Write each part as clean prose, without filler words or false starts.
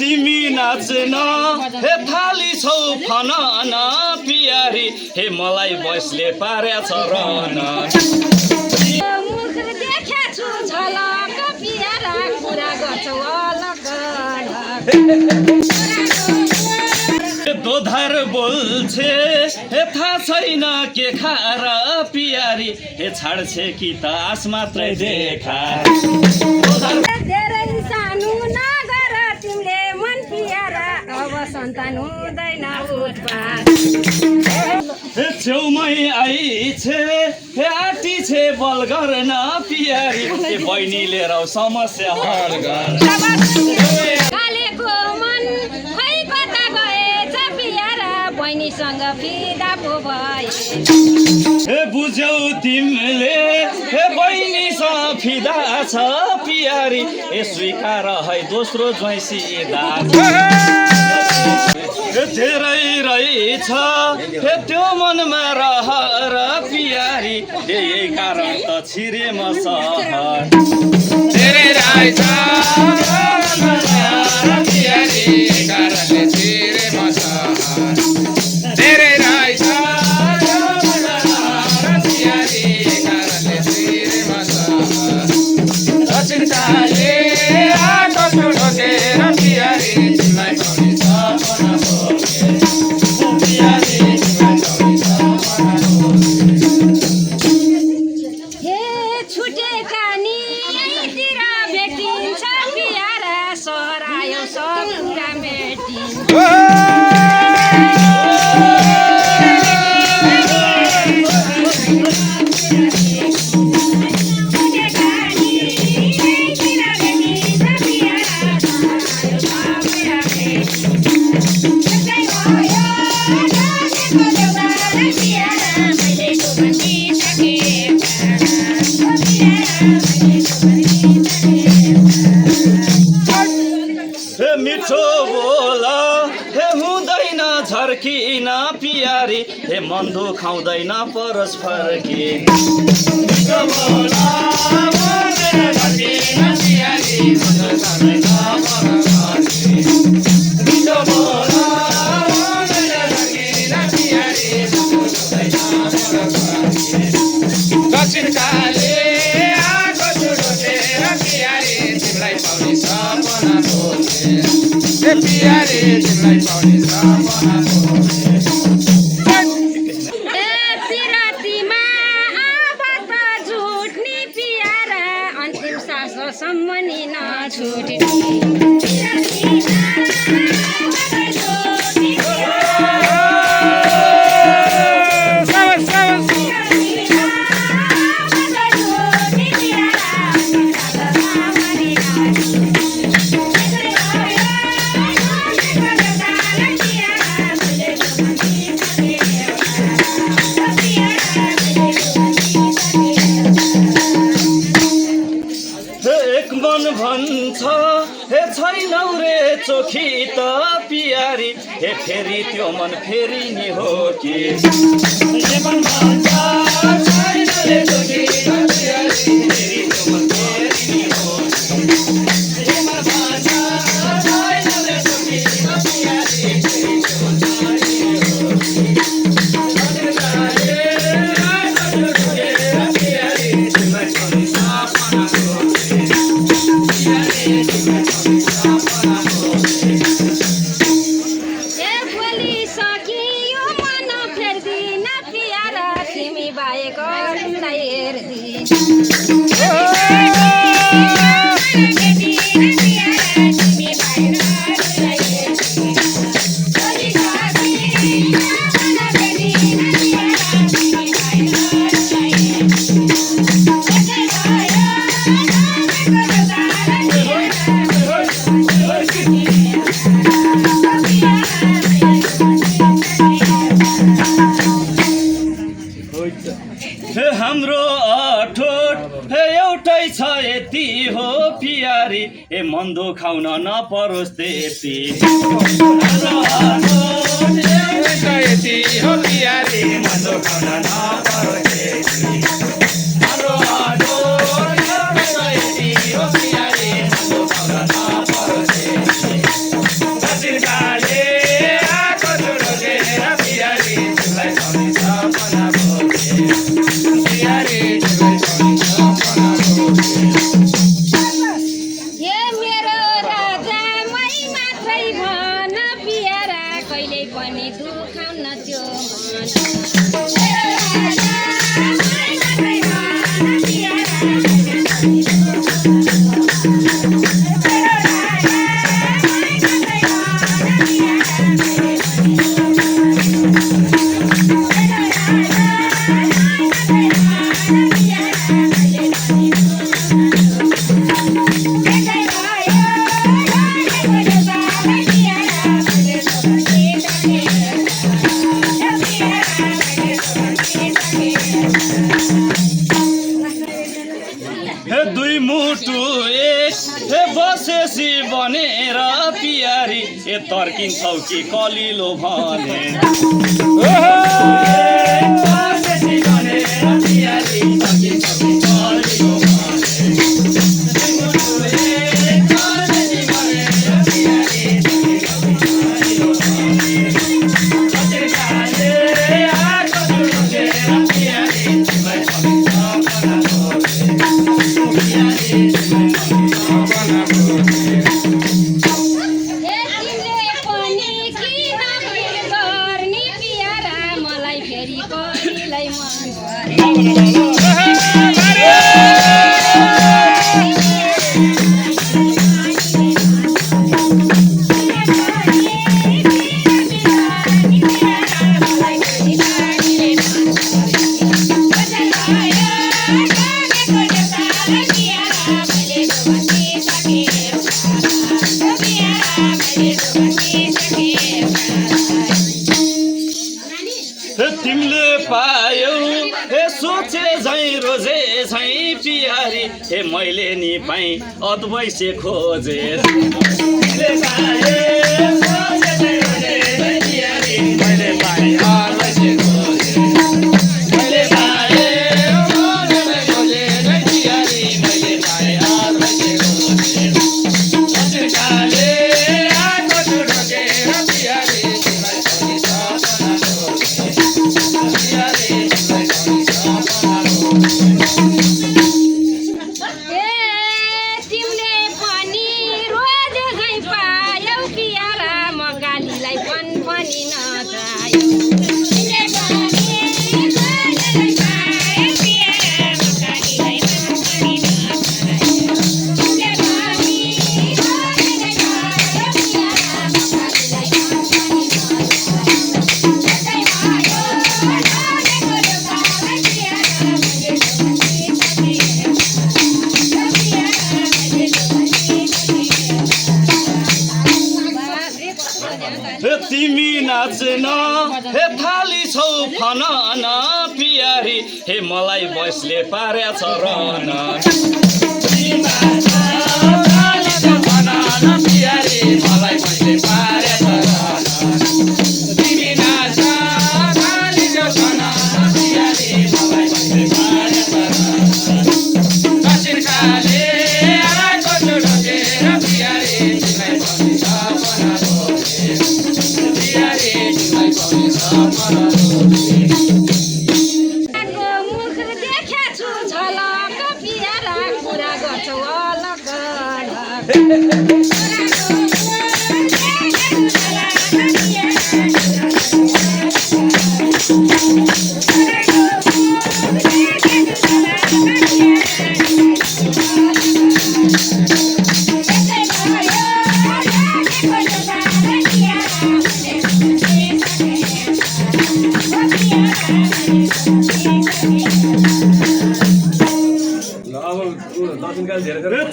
तिमी नाच्न हे थाली छौ फन न पियारी हे मलाई बसले पार्या छ रहन मुख देखेछु झलक पियारा कुरा गर्छौ अलग दोधार बोल्छे हे थाहा छैन के खाएर पियारी हे छाड्छे कि त आस मात्रै देखा धेरै सानो नगर तिमीले मन पियारा अब सन्तान हुँदैन उत्पात हे छेउमै आइछे हे आटी छे बल गर्न पियारी हे बहिनीले रौ समस्या हल गर कालेको मन खै कता गएछ पियारा बहिनीसँग फिदा पो भए हे बुझ्यौ तिमीले हे बहिनीसँग फिदा छ पियारी हे स्वीकार है दोस्रो ज्वाइँसिदा धेरै रहेछ हे त्यो मनमा रहर पियारी हे यही कारण त छिरे म सहर धेरै रहेछ पियारी कारणले छिरे म सहर धेरै रहेछ पियारी कारणले छिरे म सहर दक्षिणकाले आँखा ढोकेर पियारी तिमीलाई पाउने सपना बोके पियारी तिमीलाई पाउने सपना हे छुटेका नि यहीँतिर भेटिन्छ पियारा सहर आयो सब कुरा मेटिन्छ हे मिठो बोल हे हुँदैन झर्किन पियारी हे मन दुखाउँदैन परस फर्की मिठो बोल हुँदैन झर्किन पियारी मन दुखाउँदैन परस फर्की मिठो बोल हुँदैन झर्किन पियारी मन दुखाउँदैन परस फर्की दक्षिणकाले आँखा ढोकेर पियारी तिमीलाई पाउने सपना बोके हे पियारी तिमीलाई पाउने सपना बोके पिरातीमा अब त झुट्ने पियारा अन्तिम साससम्म नि नछुट्ने मन भन्छ हे छैनौ रे चोखी त पियारी हे फेरि त्यो मन फेरि नि हो कि मन भन्छ छैन रे चोखी त पियारी फेरि त्यो मन फेरि नि हो कि मन भन्छ छैन रे चोखी त पियारी फेरि त्यो मन फेरि नि हो बोलिसकियो मन फेर्दिन पियारा तिमी बाहेक अरूलाई हेर्दिन हाम्रो अठोट एउटै छ यति हो पियारी ए मन दुखाउन नपरोस् त्यति हाम्रो अठोट एउटै यति हो पियारी मन दुखाउन नपरोस् त्यति हाम्रो अठोट एउटै यति हो पियारी मन दुखाउन नपरोस् त्यति हे दुई मुटु एक हे बसेसी बनेर पियारी ए तर्किन्छौ कि कलिलो भने बसेसी बनेर पियारी तर्किन्छौ कि कलिलो तिमीले पायौ हे सोचे झै रोजे झै पियारी हे मैले नि पाएँ अद्वैसे खोजे तिमीले पाए सोचे झै रोजे झै पियारी मैले पाएँ अद्वैसे खोजे मैले पाए सोचे झै रोजे झै पियारी मैले पाएँ अद्वैसे खोजे ससुराले आको छुडकेर पियारी तिमीलाई पनि तिमीले पनि रोज झै पायौ पियारा म गालीलाई पनि नचायो तिमी नाच्न हे थाली छौ फन न पियारी हे मलाई बसले पार्या छ रन पियारी मलाई बसले पार्या छ रन तिमी नाच थाली छौ फन पियारी मलाई बसले पार्या छ रन कसिर खाले आको छुडकेर पियारी तिमीलाई पनि सपना मुख देखेछु झलक पियारा कुरा गर्छौ अलग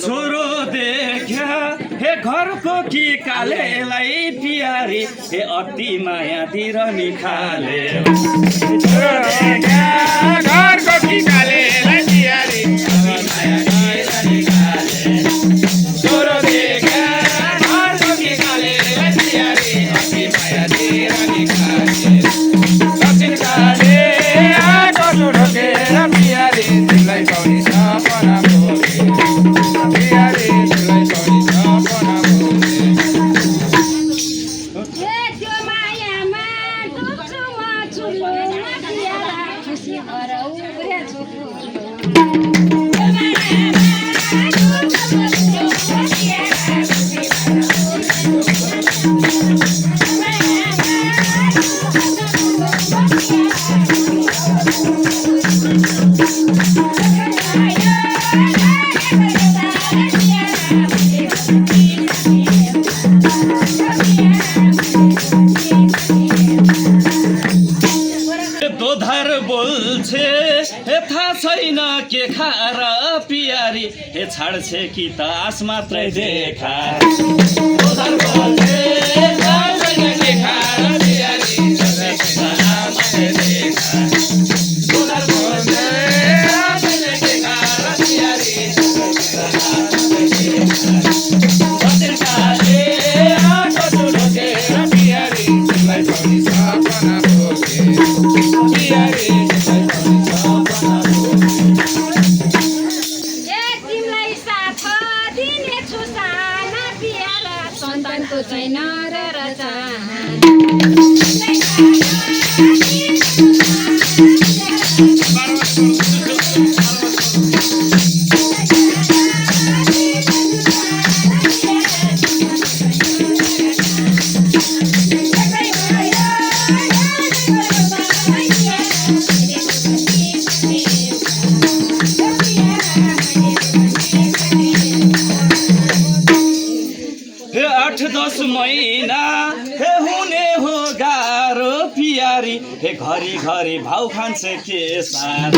छोरो देख्या हे घरको कि कालेलाई पियारी हे अति मायातिर निखाले छोरो देख्या घरको कि कालेलाई पियारी छोरो देख्या घरको कि कालेलाई पियारी अति मायातिर निखाले दक्षिण काले आको छुडकेर पियारी तिमीलाई पाउने सपना खुसी हराउ हे छाड्छे कि त आस मात्रै देखा उधार बोल्थे छैन देखा प्यारी सधैँ मात्रै देखा उधार बोल्थे छैन देखा प्यारी सधैँ आँखा सुढोकेर प्यारी तिमीलाई पनि सपना बोके प्यारी तिमीलाई पनि सपना तिमीलाई साथ दिनेछु साना पियारा सन्तानको छैन र हे 8-10 महिना हे हुने हो गाह्रो पियारी हे घरी घरी भाउ खान्छ के सार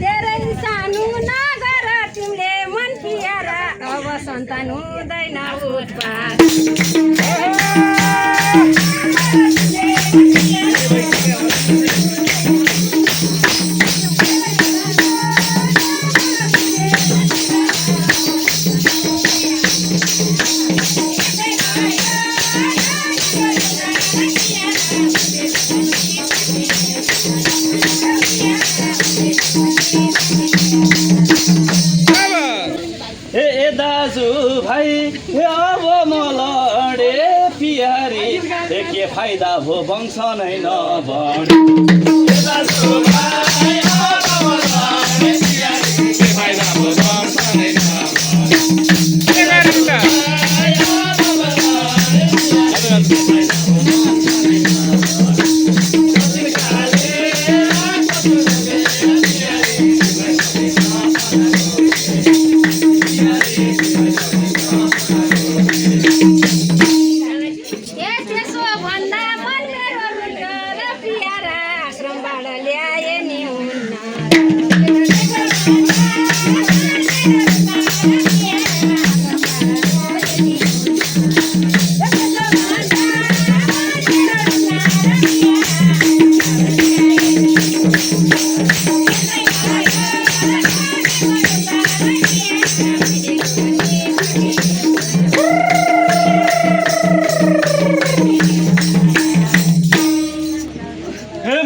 धेरै सानो नगर तिमीले मन पियारा अब सन्तान हुँदैन उत्पात ए दाजु भाइ हे अब म लडे पियारी हे के फाइदा भो वंश नै नबढ दाजु भाइ अब म लडे पियारी के फाइदा भो वंश नै नबढ त्यसो भन्दा मन मेरो रुन्छ र पियारा आश्रमबाट ल्याए नि हुन्न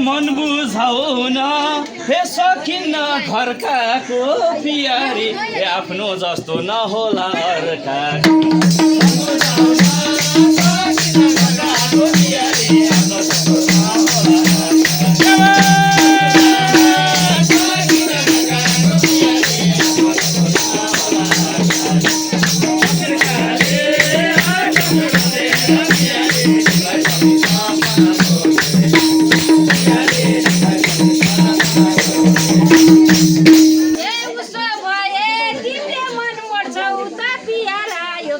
मन बुझाउन हे सकिन्न घरकाको पियारी हे आफ्नो जस्तो नहोला अर्का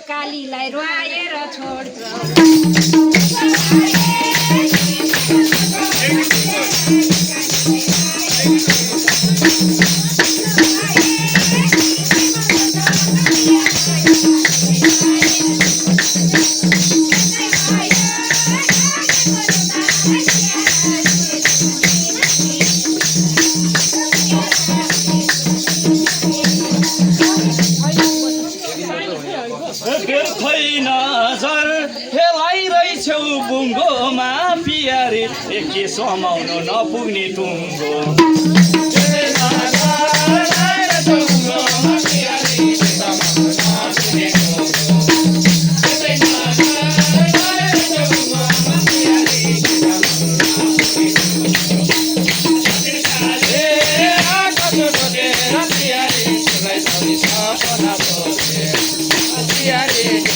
कालीलाई रुवाएर छोड्छ नजर हेलाइरहेछौ बुङ्गोमा पियारी के समाउनु नपुग्ने टुङ्गो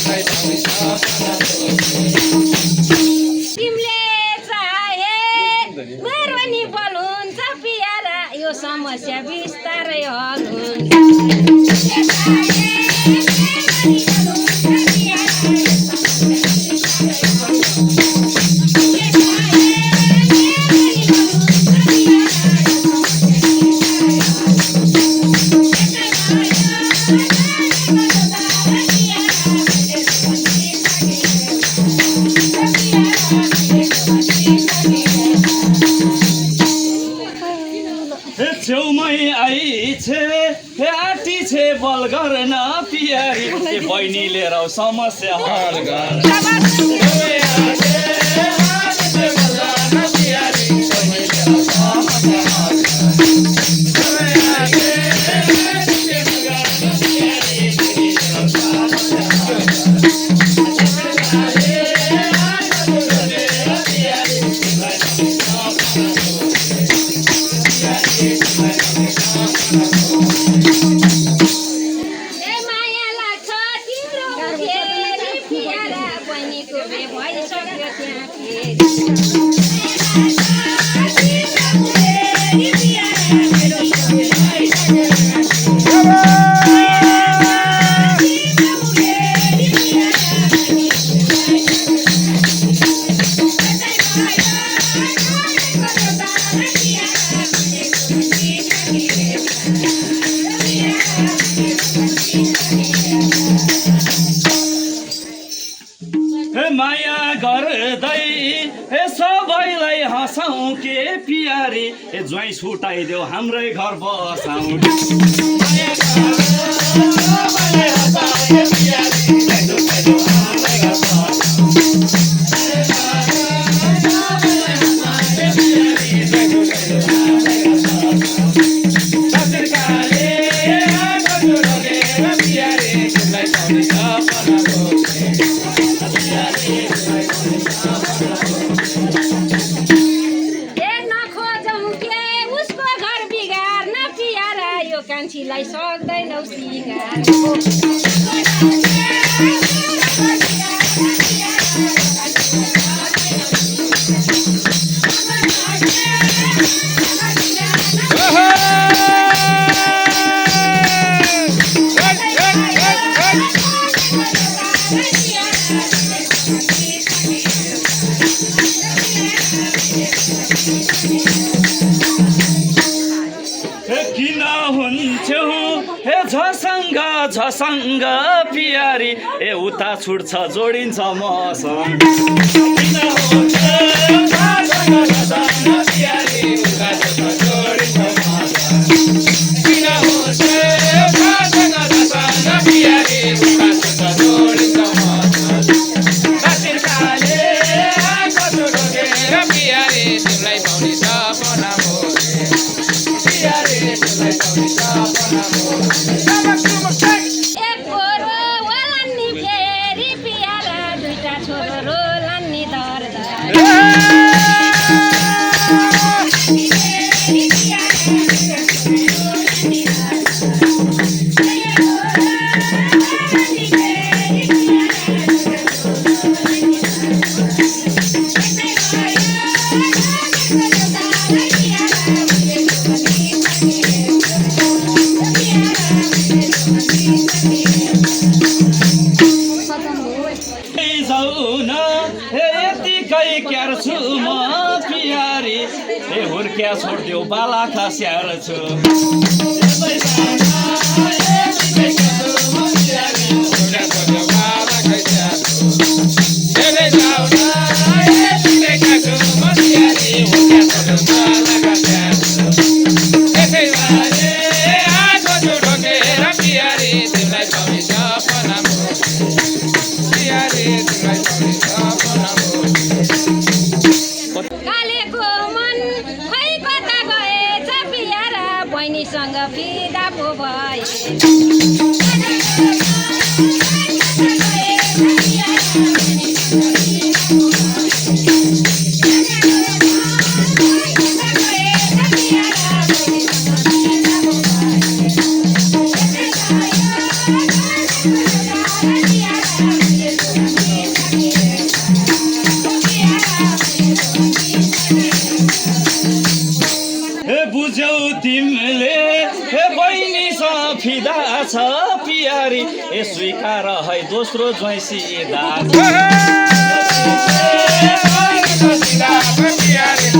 Yeah. मेरो नि बल हुन्छ पियारा यो समस्या बिस्तारै हल हुन्छ छेउमै आइछे आटी छे बल गर्न पियारी ए बहिनी लिएर आऊ समस्या हल गर्न ए माया लाग्छ तिम्रो फेरि पियारा बहिनीको बे भइसक्यो त्यहाँ फेरि माया गर्दै सबैलाई हँसाउँ के पियारी ए ज्वाइँ छुटाइदेऊ हाम्रै घर बसाउँ नखोजौँ के उसको घर बिगार्न पियारा यो कान्छीलाई सक्दैनौ सिगार किन हुन्थ्यौ हे झसङ्ग झसङ्ग पियारी ए उता छुट्छ जोडिन्छ मसँग किन हुन्थ्यौ झसङ्ग झसङ्ग पियारी उता छुट्छ जोडिन्छ मसँग किन हुन्थ्यौ झसङ्ग झसङ्ग पियारी उता छुट्छ जोडिन्छ मसँग दासिरकाले आँखा ढोकेर पियारी तिमीलाई पाउने सपना एक गोरो वलान्नी फेरि पियारा दुईटा छोरो रोलान्नी दर्दा जाउन यतिकै क्यार छु म पियारी ए हुर्क्या छोडिदेऊ बाला खस्याएर छु कालेको मन खै कता गएछ पियारा बहिनीसँग फिदा पो भए तिमीले हे बहिनी फिदा छ पियारी ए स्वीकार है दोस्रो ज्वाइँसी दाजु सिधा पियारी